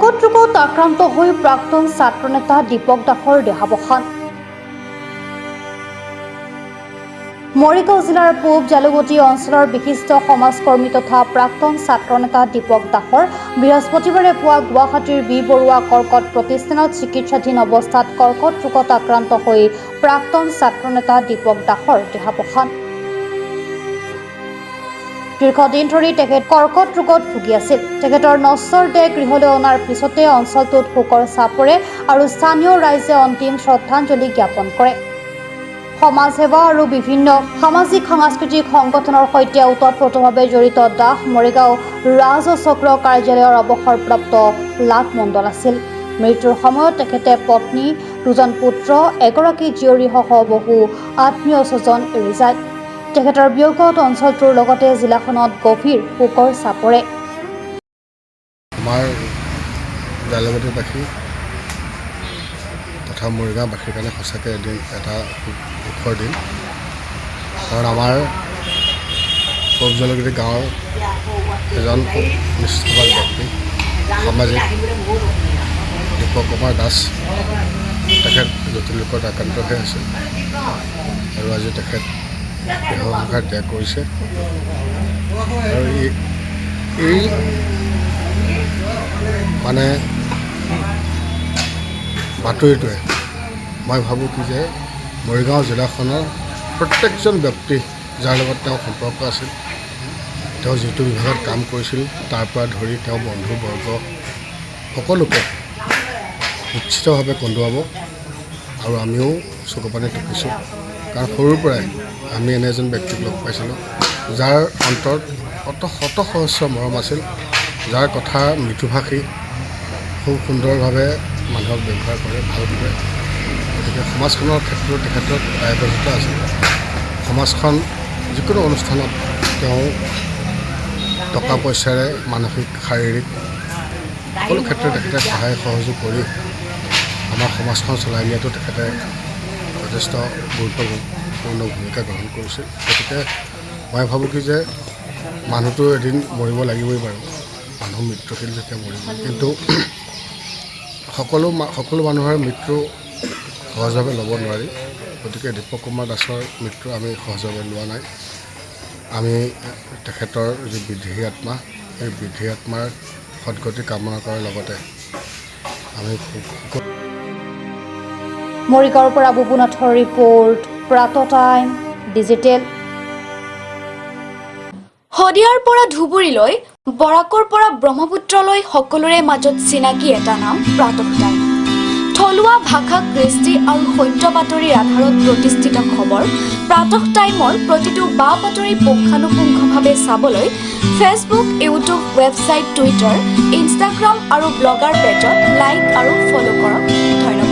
কৰ্কট ৰোগত আক্ৰান্ত হৈ প্ৰাক্তন ছাত্ৰনেতা দীপক দাসৰ দেহাৱসান। মৰিগাঁও জিলাৰ পূব জালুকগুটি অঞ্চলৰ বিশিষ্ট সমাজকৰ্মী তথা প্ৰাক্তন ছাত্ৰনেতা দীপক দাসৰ বৃহস্পতিবাৰে পুৱা গুৱাহাটীৰ বি বৰুৱা কৰ্কট প্ৰতিষ্ঠানত চিকিৎসাধীন অৱস্থাত কৰ্কট ৰোগত আক্ৰান্ত হৈ প্ৰাক্তন ছাত্ৰনেতা দীপক দাসৰ দেহাৱসান। দীৰ্ঘদিন ধৰি তেখেত কৰ্কট ৰোগত ভুগি আছিল। তেখেতৰ নশ্বৰ দেহ গৃহলৈ অনাৰ পিছতে অঞ্চলটোত শোকৰ ছাপ পৰে আৰু স্থানীয় ৰাইজে অন্তিম শ্ৰদ্ধাঞ্জলি জ্ঞাপন কৰে। সমাজ সেৱা আৰু বিভিন্ন সামাজিক সাংস্কৃতিক সংগঠনৰ সৈতে ওতঃপ্ৰোতভাৱে জড়িত দাস মৰিগাঁও ৰাজ চক্ৰ কাৰ্যালয়ৰ অৱসৰপ্ৰাপ্ত লাট মণ্ডল আছিল। মৃত্যুৰ সময়ত তেখেতে পত্নী, দুজন পুত্ৰ, এগৰাকী জীয়ৰীসহ বহু আত্মীয় স্বজন এৰি যায়। তেখেতৰ বিয়োগত অঞ্চলটোৰ লগতে জিলাখনত গভীৰ শোকৰ ছাপ পৰে। আমাৰ জালুকগুটিবাসী তথা মৰিগাঁওবাসীৰ কাৰণে সঁচাকৈ এদিন এটা সুখৰ দিন, কাৰণ আমাৰ পূব জালুকগুটি গাঁৱৰ এজন নিষ্ঠাবান ব্যক্তি সামাজিক দীপক কুমাৰ দাস, তেখেত জটিল ৰোগত আক্ৰান্ত হৈ আছিল আৰু আজি তেখেত দেহসংসাৰ ত্যাগ কৰিছে। আৰু এই মানে বাতৰিটোৱে মই ভাবোঁ কি যে মৰিগাঁও জিলাখনৰ প্ৰত্যেকজন ব্যক্তি যাৰ লগত তেওঁ সম্পৰ্ক আছিল, তেওঁ যিটো বিভাগত কাম কৰিছিল তাৰ পৰা ধৰি তেওঁ বন্ধুবৰ্গ সকলোকে নিশ্চিতভাৱে কন্দুৱাব। আৰু আমিও চকুপানী টুকিছোঁ, কাৰণ সৰুৰ পৰাই আমি এনে এজন ব্যক্তিক লগ পাইছিলোঁ যাৰ অন্তৰত শত সহস্ৰ মৰম আছিল, যাৰ কথা মৃদুভাষী, খুব সুন্দৰভাৱে মানুহক ব্যৱহাৰ কৰে, ভাল কৰে। গতিকে সমাজখনৰ ক্ষেত্ৰত তেখেতৰ দায়বদ্ধতা আছিল। সমাজখন যিকোনো অনুষ্ঠানত তেওঁ টকা পইচাৰে, মানসিক, শাৰীৰিক সকলো ক্ষেত্ৰত তেখেতে সহায় সহযোগ কৰি আমাৰ সমাজখন চলাই নিয়াটো তেখেতে যথেষ্ট গুৰুত্বপূৰ্ণ ভূমিকা গ্ৰহণ কৰিছিল। গতিকে মই ভাবোঁ কি যে মানুহটো এদিন মৰিব লাগিবই বাৰু, মানুহ মৃত্যুশীল যেতিয়া মৰিব, কিন্তু সকলো মানুহৰ মৃত্যু সহজভাৱে ল'ব নোৱাৰি। গতিকে দীপক কুমাৰ দাসৰ মৃত্যু আমি সহজভাৱে লোৱা নাই। আমি তেখেতৰ যি বৃদ্ধি আত্মা, সেই বৃদ্ধি আত্মাৰ সদগতি কামনা কৰাৰ লগতে আমি মৰিগাঁৱৰ পৰা বুবুনাথৰ ৰিপৰ্ট, প্ৰাতঃ টাইম ডিজিটেল। শদিয়াৰ পৰা ধুবুৰীলৈ, বৰাকৰ পৰা ব্ৰহ্মপুত্ৰলৈ সকলোৰে মাজত চিনাকি এটা নাম প্ৰাতঃ টাইম। থলুৱা ভাষা, কৃষ্টি আৰু সত্য বাতৰিৰ আধাৰত প্ৰতিষ্ঠিত খবৰ প্ৰাতঃ টাইমৰ প্ৰতিটো বা বাতৰি পুংখানুপুংখভাৱে চাবলৈ Facebook, YouTube, website, Twitter, Instagram আৰু ব্লগাৰ পেজত লাইক আৰু ফ'ল' কৰক। ধন্যবাদ।